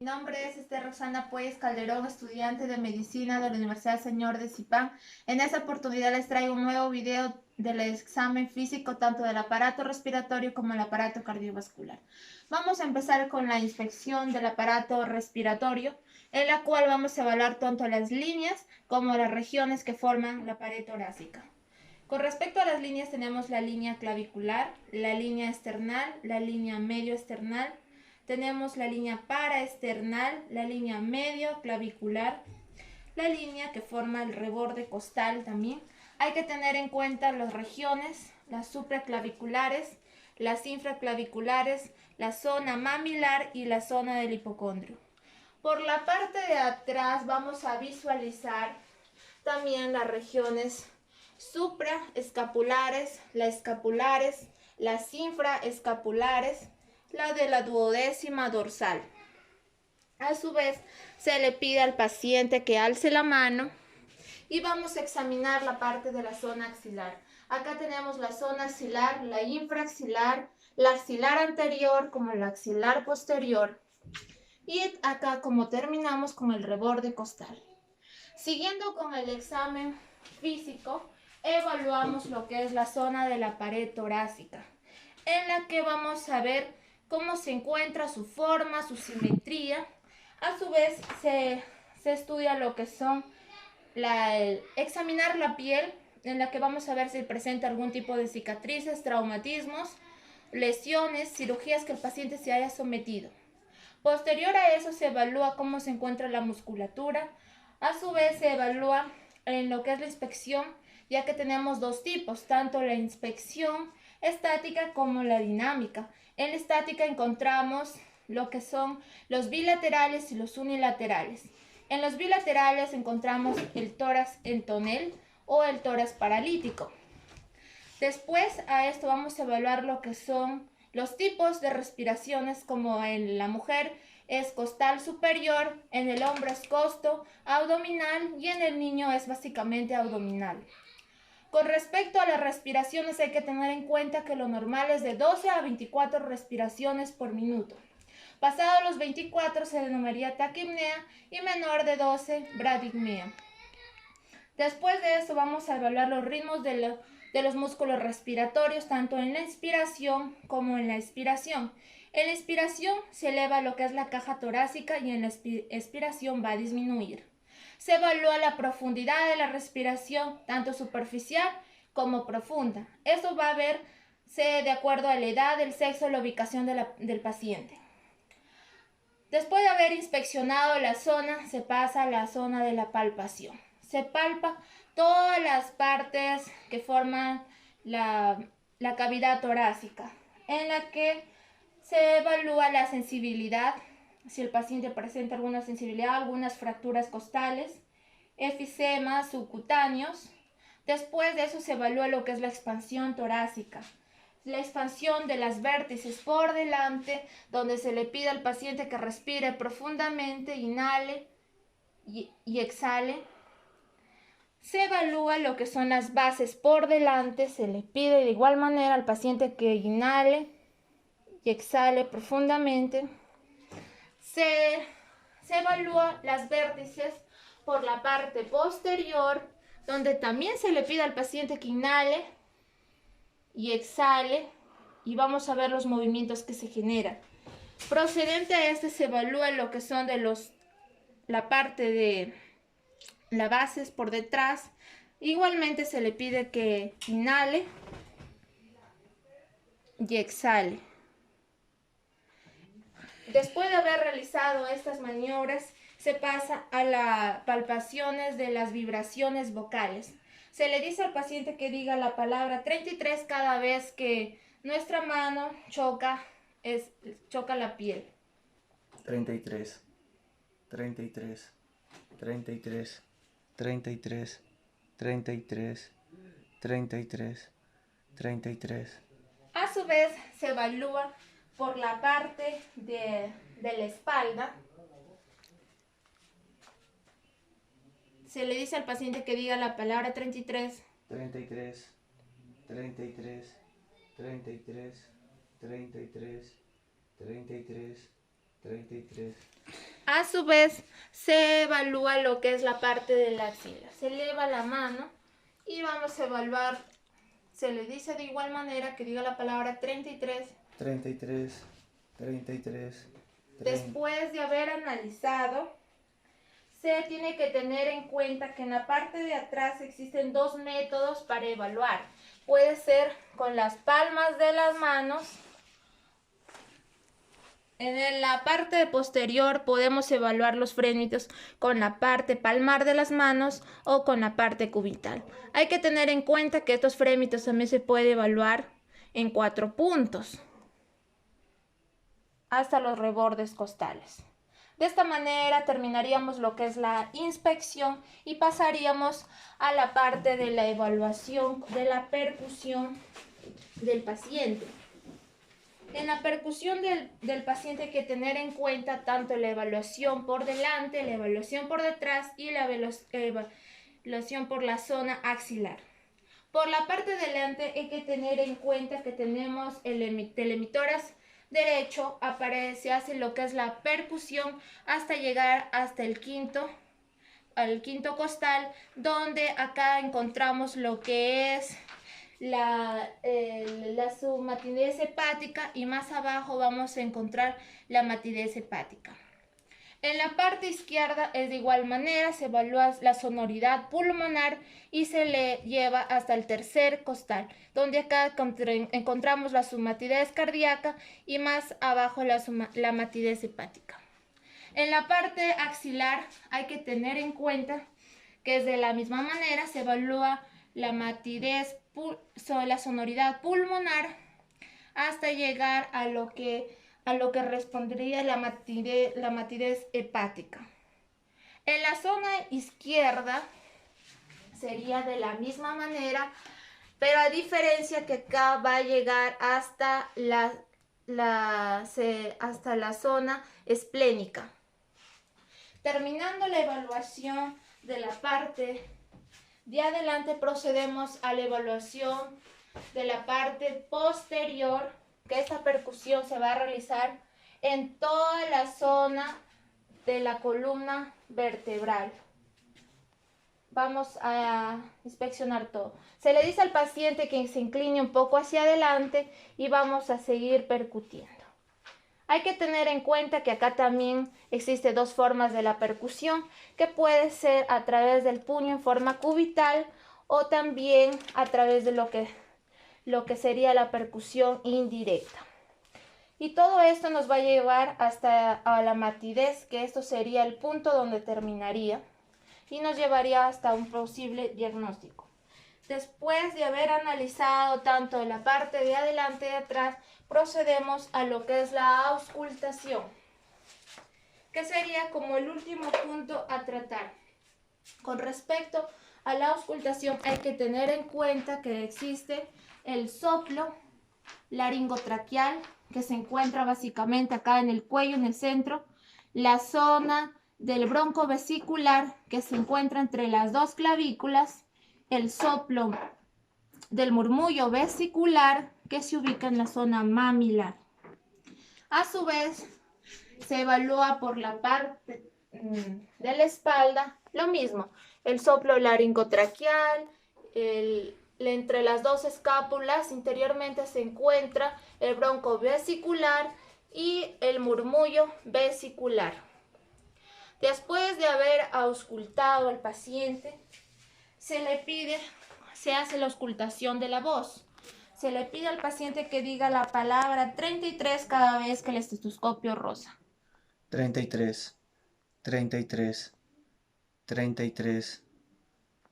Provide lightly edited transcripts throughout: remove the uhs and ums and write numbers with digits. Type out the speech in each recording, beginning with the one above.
Mi nombre es Roxana Pueyes Calderón, estudiante de Medicina de la Universidad Señor de Zipán. En esta oportunidad les traigo un nuevo video del examen físico tanto del aparato respiratorio como el aparato cardiovascular. Vamos a empezar con la inspección del aparato respiratorio, en la cual vamos a evaluar tanto las líneas como las regiones que forman la pared torácica. Con respecto a las líneas tenemos la línea clavicular, la línea esternal, la línea medio esternal, tenemos la línea paraesternal, la línea medio clavicular, la línea que forma el reborde costal también. Hay que tener en cuenta las regiones, las supraclaviculares, las infraclaviculares, la zona mamilar y la zona del hipocondrio. Por la parte de atrás vamos a visualizar también las regiones supraescapulares, las escapulares, las infraescapulares, la de la duodécima dorsal. A su vez, se le pide al paciente que alce la mano y vamos a examinar la parte de la zona axilar. Acá tenemos la zona axilar, la infraaxilar, la axilar anterior como la axilar posterior. Y acá como terminamos con el reborde costal. Siguiendo con el examen físico, evaluamos lo que es la zona de la pared torácica, en la que vamos a ver cómo se encuentra su forma, su simetría. A su vez se estudia lo que son examinar la piel, en la que vamos a ver si presenta algún tipo de cicatrices, traumatismos, lesiones, cirugías que el paciente se haya sometido. Posterior a eso se evalúa cómo se encuentra la musculatura. A su vez se evalúa en lo que es la inspección, ya que tenemos dos tipos, tanto la inspección estática como la dinámica. En la estática encontramos lo que son los bilaterales y los unilaterales. En los bilaterales encontramos el tórax en tonel o el tórax paralítico. Después a esto vamos a evaluar lo que son los tipos de respiraciones, como en la mujer es costal superior, en el hombre es costo abdominal y en el niño es básicamente abdominal. Con respecto a las respiraciones hay que tener en cuenta que lo normal es de 12 a 24 respiraciones por minuto. Pasado los 24 se denominaría taquipnea y menor de 12 bradipnea. Después de eso vamos a evaluar los ritmos de los músculos respiratorios, tanto en la inspiración como en la expiración. En la inspiración se eleva lo que es la caja torácica y en la expiración va a disminuir. Se evalúa la profundidad de la respiración, tanto superficial como profunda. Esto va a verse de acuerdo a la edad, el sexo, la ubicación del paciente. Después de haber inspeccionado la zona, se pasa a la zona de la palpación. Se palpa todas las partes que forman la cavidad torácica, en la que se evalúa la sensibilidad, si el paciente presenta alguna sensibilidad, algunas fracturas costales, efisemas subcutáneos. Después de eso se evalúa lo que es la expansión torácica, la expansión de las vértices por delante, donde se le pide al paciente que respire profundamente, inhale y exhale. Se evalúa lo que son las bases por delante, se le pide de igual manera al paciente que inhale y exhale profundamente. Se evalúa las vértices por la parte posterior, donde también se le pide al paciente que inhale y exhale, y vamos a ver los movimientos que se generan. Procedente a este se evalúa lo que son la parte de la base por detrás. Igualmente se le pide que inhale y exhale. Después de haber realizado estas maniobras, se pasa a las palpaciones de las vibraciones vocales. Se le dice al paciente que diga la palabra 33 cada vez que nuestra mano choca la piel. 33, 33, 33, 33, 33, 33, 33. A su vez, se evalúa por la parte de la espalda. Se le dice al paciente que diga la palabra 33. 33, 33, 33, 33, 33, 33. A su vez, se evalúa lo que es la parte de la axila. Se eleva la mano y vamos a evaluar. Se le dice de igual manera que diga la palabra 33. 33, 33. Después de haber analizado, se tiene que tener en cuenta que en la parte de atrás existen dos métodos para evaluar. Puede ser con las palmas de las manos. En la parte posterior podemos evaluar los frénitos con la parte palmar de las manos o con la parte cubital. Hay que tener en cuenta que estos frénitos también se puede evaluar en 4 puntos hasta los rebordes costales. De esta manera terminaríamos lo que es la inspección y pasaríamos a la parte de la evaluación de la percusión del paciente. En la percusión del paciente hay que tener en cuenta tanto la evaluación por delante, la evaluación por detrás y la evaluación por la zona axilar. Por la parte de delante hay que tener en cuenta que tenemos el emitórax derecho, se hace lo que es la percusión hasta llegar hasta al quinto costal, donde acá encontramos lo que es la submatidez hepática y más abajo vamos a encontrar la matidez hepática. En la parte izquierda es de igual manera, se evalúa la sonoridad pulmonar y se le lleva hasta el tercer costal, donde acá encontramos la submatidez cardíaca y más abajo la matidez hepática. En la parte axilar hay que tener en cuenta que de la misma manera se evalúa la matidez, la sonoridad pulmonar hasta llegar a lo que respondería la matidez hepática. En la zona izquierda sería de la misma manera, pero a diferencia que acá va a llegar hasta hasta la zona esplénica. Terminando la evaluación de la parte de adelante, procedemos a la evaluación de la parte posterior, que esta percusión se va a realizar en toda la zona de la columna vertebral. Vamos a inspeccionar todo. Se le dice al paciente que se incline un poco hacia adelante y vamos a seguir percutiendo. Hay que tener en cuenta que acá también existen dos formas de la percusión, que puede ser a través del puño en forma cubital o también a través de lo que sería la percusión indirecta. Y todo esto nos va a llevar hasta a la matidez, que esto sería el punto donde terminaría y nos llevaría hasta un posible diagnóstico. Después de haber analizado tanto la parte de adelante y de atrás, procedemos a lo que es la auscultación, que sería como el último punto a tratar. Con respecto a la auscultación hay que tener en cuenta que existe el soplo laringotraqueal, que se encuentra básicamente acá en el cuello, en el centro, la zona del bronco vesicular, que se encuentra entre las dos clavículas, el soplo del murmullo vesicular, que se ubica en la zona mamilar. A su vez, se evalúa por la parte de la espalda lo mismo, el soplo laringotraqueal, entre las dos escápulas interiormente se encuentra el bronco vesicular y el murmullo vesicular. Después de haber auscultado al paciente, se hace la auscultación de la voz. Se le pide al paciente que diga la palabra 33 cada vez que el estetoscopio roza. 33, 33, 33,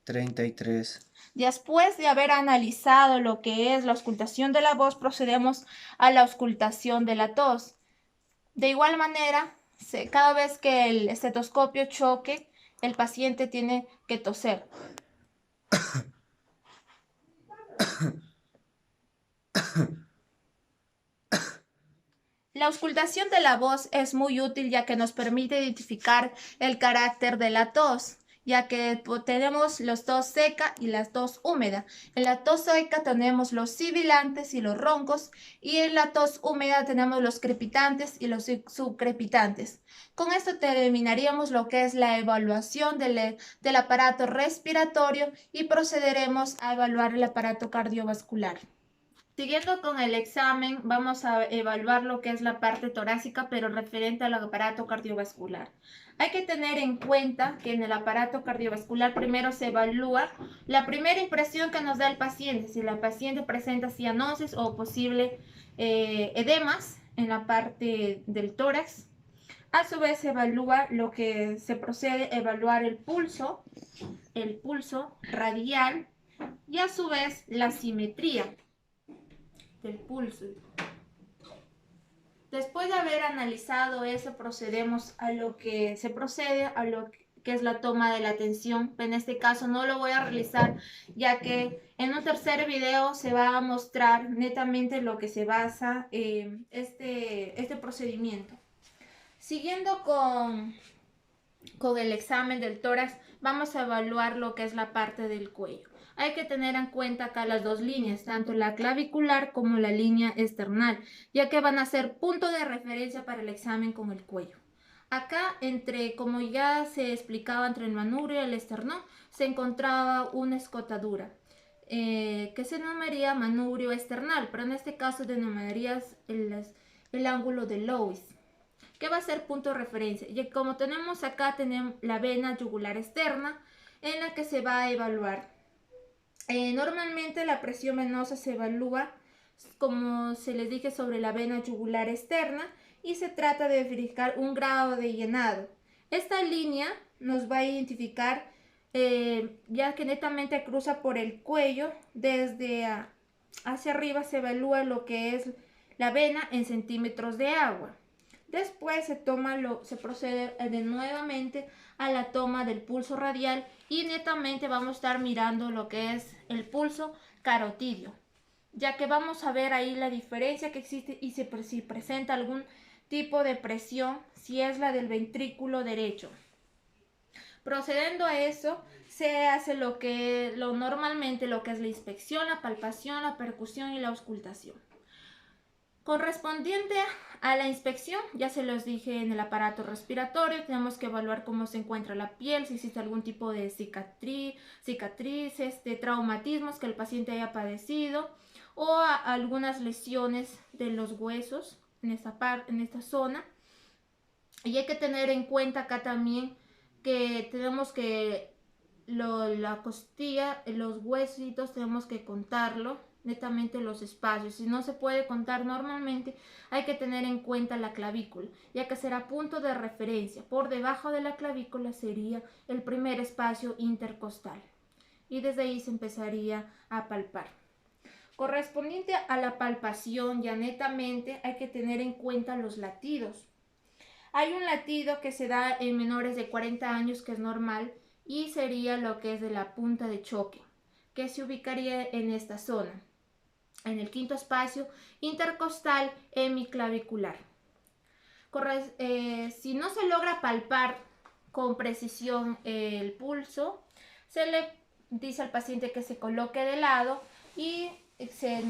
33. Después de haber analizado lo que es la auscultación de la voz, procedemos a la auscultación de la tos. De igual manera, cada vez que el estetoscopio choque, el paciente tiene que toser. La auscultación de la voz es muy útil ya que nos permite identificar el carácter de la tos ya que tenemos los tos seca y la tos húmeda. En la tos seca tenemos los sibilantes y los roncos, y en la tos húmeda tenemos los crepitantes y los subcrepitantes. Con esto terminaríamos lo que es la evaluación del aparato respiratorio y procederemos a evaluar el aparato cardiovascular. Siguiendo con el examen, vamos a evaluar lo que es la parte torácica, pero referente al aparato cardiovascular. Hay que tener en cuenta que en el aparato cardiovascular primero se evalúa la primera impresión que nos da el paciente, si la paciente presenta cianosis o posible edemas en la parte del tórax. A su vez se evalúa lo que se procede a evaluar el pulso radial, y a su vez la simetría del pulso. Después de haber analizado eso, procedemos a lo que se procede a lo que es la toma de la tensión. En este caso no lo voy a realizar, ya que en un tercer video se va a mostrar netamente lo que se basa este procedimiento. Siguiendo con el examen del tórax, vamos a evaluar lo que es la parte del cuello. Hay que tener en cuenta acá las dos líneas, tanto la clavicular como la línea esternal, ya que van a ser punto de referencia para el examen con el cuello. Acá, como ya se explicaba, entre el manubrio y el esternón, se encontraba una escotadura, que se denominaría manubrio esternal, pero en este caso denominarías el ángulo de Lewis, que va a ser punto de referencia. Y como tenemos acá, tenemos la vena yugular externa, en la que se va a evaluar. Normalmente la presión venosa se evalúa, como se les dije, sobre la vena yugular externa, y se trata de verificar un grado de llenado. Esta línea nos va a identificar, ya que netamente cruza por el cuello, desde hacia arriba se evalúa lo que es la vena en centímetros de agua. Después se procede nuevamente a la toma del pulso radial, y netamente vamos a estar mirando lo que es el pulso carotidio, ya que vamos a ver ahí la diferencia que existe y si presenta algún tipo de presión, si es la del ventrículo derecho. Procediendo a eso, se hace normalmente lo que es la inspección, la palpación, la percusión y la auscultación. Correspondiente a la inspección, ya se los dije, en el aparato respiratorio tenemos que evaluar cómo se encuentra la piel, si existe algún tipo de cicatrices, de traumatismos que el paciente haya padecido, o algunas lesiones de los huesos en esta zona. Y hay que tener en cuenta acá también que tenemos que la costilla, los huesitos, tenemos que contarlo netamente los espacios. Si no se puede contar normalmente, hay que tener en cuenta la clavícula, ya que será punto de referencia. Por debajo de la clavícula sería el primer espacio intercostal, y desde ahí se empezaría a palpar. Correspondiente a la palpación, ya netamente hay que tener en cuenta los latidos. Hay un latido que se da en menores de 40 años, que es normal, y sería lo que es de la punta de choque, que se ubicaría en esta zona, en el quinto espacio intercostal hemiclavicular. Si no se logra palpar con precisión el pulso, se le dice al paciente que se coloque de lado y se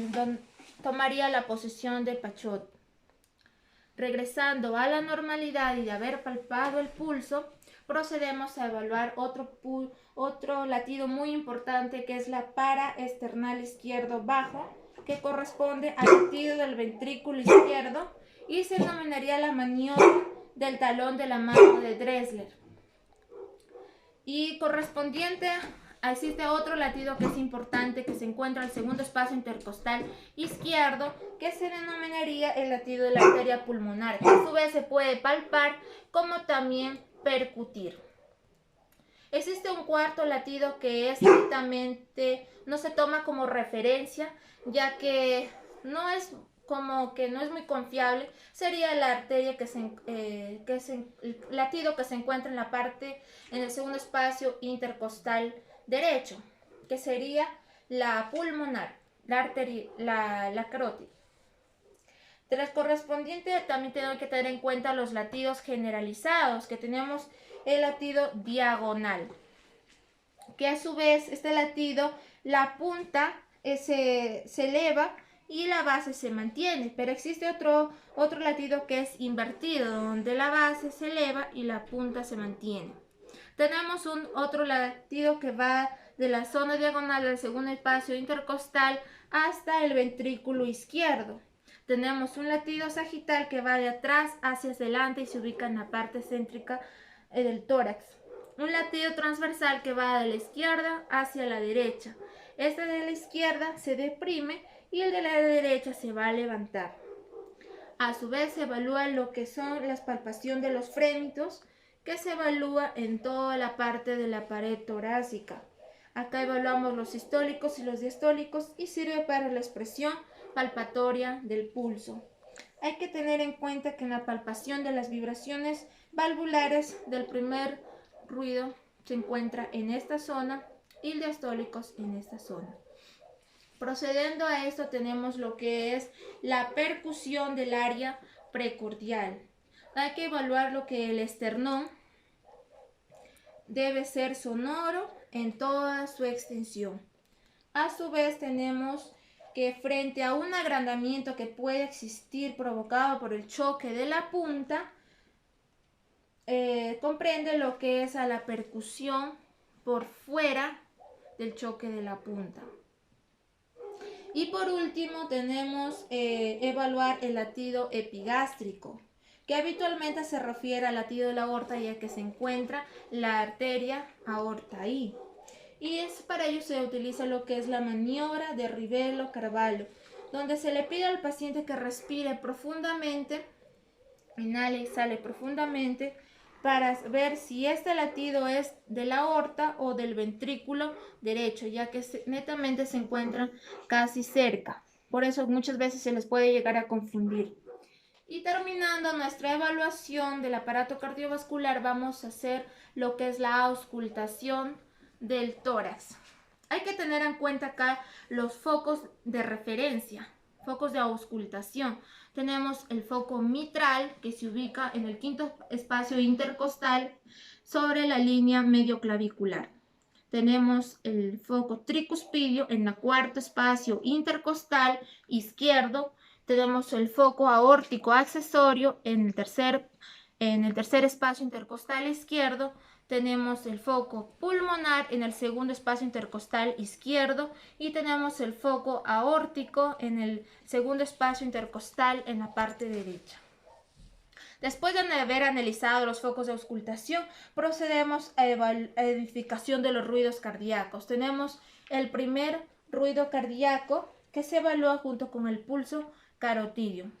tomaría la posición de Pachot. Regresando a la normalidad y de haber palpado el pulso, procedemos a evaluar otro latido muy importante, que es la paraesternal izquierdo bajo, que corresponde al latido del ventrículo izquierdo y se denominaría la maniobra del talón de la mano de Dressler. Y correspondiente, existe otro latido que es importante, que se encuentra en el segundo espacio intercostal izquierdo, que se denominaría el latido de la arteria pulmonar, que a su vez se puede palpar como también percutir. Existe un cuarto latido que es netamente, no se toma como referencia, ya que no es muy confiable. Sería la arteria el latido que se encuentra en el segundo espacio intercostal derecho, que sería la pulmonar, la carótida. Tras correspondiente, también tenemos que tener en cuenta los latidos generalizados, que tenemos el latido diagonal. que a su vez este latido, la punta se eleva y la base se mantiene, pero existe otro latido que es invertido, donde la base se eleva y la punta se mantiene. Tenemos otro latido que va de la zona diagonal del segundo espacio intercostal hasta el ventrículo izquierdo. Tenemos un latido sagital que va de atrás hacia adelante y se ubica en la parte céntrica del tórax. Un latido transversal que va de la izquierda hacia la derecha. Este de la izquierda se deprime y el de la derecha se va a levantar. A su vez se evalúa lo que son la palpación de los frémitos, que se evalúa en toda la parte de la pared torácica. Acá evaluamos los sistólicos y los diastólicos y sirve para la expresión palpatoria del pulso. Hay que tener en cuenta que en la palpación de las vibraciones valvulares del primer ruido se encuentra en esta zona y el diastólicos en esta zona. Procediendo a esto tenemos lo que es la percusión del área precordial. Hay que evaluar lo que el esternón debe ser sonoro en toda su extensión. A su vez tenemos que frente a un agrandamiento que puede existir provocado por el choque de la punta, comprende lo que es a la percusión por fuera del choque de la punta. Y por último tenemos evaluar el latido epigástrico, que habitualmente se refiere al latido de la aorta, ya que se encuentra la arteria aorta ahí. Y para ello se utiliza lo que es la maniobra de Rivelo-Carvalho, donde se le pide al paciente que respire profundamente, inhale y exhale profundamente, para ver si este latido es de la aorta o del ventrículo derecho, ya que netamente se encuentran casi cerca. Por eso muchas veces se les puede llegar a confundir. Y terminando nuestra evaluación del aparato cardiovascular, vamos a hacer lo que es la auscultación del tórax. Hay que tener en cuenta acá los focos de referencia, focos de auscultación. Tenemos el foco mitral, que se ubica en el quinto espacio intercostal sobre la línea medioclavicular. Tenemos el foco tricuspidio en el cuarto espacio intercostal izquierdo. Tenemos el foco aórtico accesorio en el tercer espacio intercostal izquierdo. Tenemos el foco pulmonar en el segundo espacio intercostal izquierdo y tenemos el foco aórtico en el segundo espacio intercostal en la parte derecha. Después de haber analizado los focos de auscultación, procedemos a identificación de los ruidos cardíacos. Tenemos el primer ruido cardíaco que se evalúa junto con el pulso carotidio.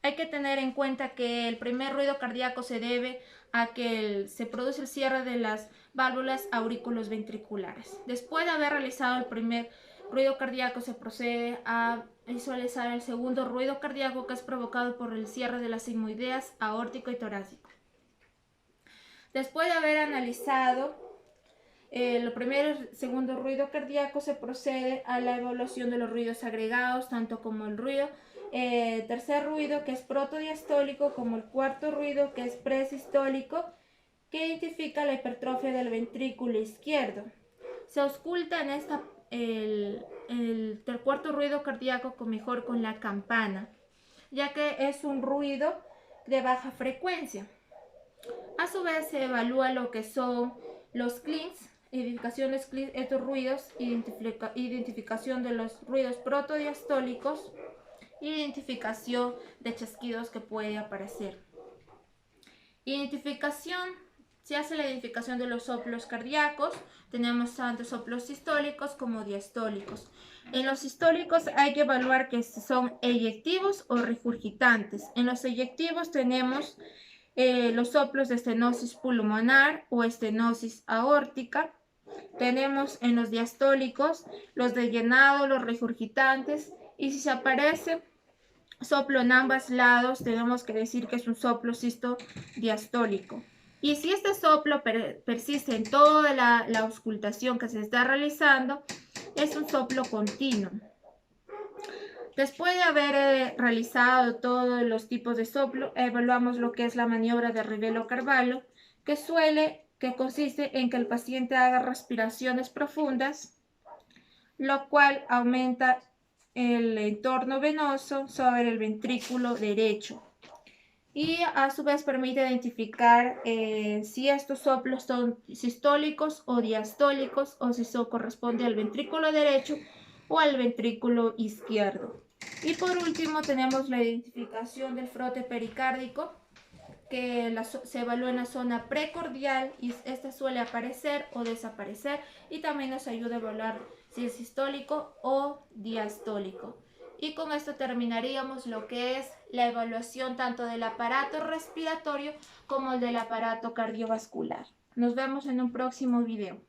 Hay que tener en cuenta que el primer ruido cardíaco se debe a que se produce el cierre de las válvulas aurículos ventriculares. Después de haber realizado el primer ruido cardíaco, se procede a visualizar el segundo ruido cardíaco, que es provocado por el cierre de las sigmoideas aórtico y torácico. Después de haber analizado el primero y segundo ruido cardíaco, se procede a la evaluación de los ruidos agregados, tanto como el ruido tercer ruido, que es protodiastólico, como el cuarto ruido, que es presistólico, que identifica la hipertrofia del ventrículo izquierdo. Se ausculta en el cuarto ruido cardíaco mejor con la campana, ya que es un ruido de baja frecuencia. A su vez se evalúa lo que son los clinks, identificación de estos ruidos, identificación de los ruidos protodiastólicos, identificación de chasquidos que puede aparecer. Se hace la identificación de los soplos cardíacos. Tenemos tanto soplos sistólicos como diastólicos. En los sistólicos hay que evaluar que son eyectivos o regurgitantes. En los eyectivos tenemos los soplos de estenosis pulmonar o estenosis aórtica. Tenemos en los diastólicos los de llenado, los regurgitantes, y si se aparece soplo en ambos lados, tenemos que decir que es un soplo sistodiastólico. Y si este soplo persiste en toda la auscultación que se está realizando, es un soplo continuo. Después de haber realizado todos los tipos de soplo, evaluamos lo que es la maniobra de Rivelo-Carvalho, que suele que consiste en que el paciente haga respiraciones profundas, lo cual aumenta el entorno venoso sobre el ventrículo derecho. Y a su vez permite identificar si estos soplos son sistólicos o diastólicos, o si eso corresponde al ventrículo derecho o al ventrículo izquierdo. Y por último tenemos la identificación del frote pericárdico, que se evalúa en la zona precordial y esta suele aparecer o desaparecer, y también nos ayuda a evaluar si es sistólico o diastólico. Y con esto terminaríamos lo que es la evaluación tanto del aparato respiratorio como del aparato cardiovascular. Nos vemos en un próximo video.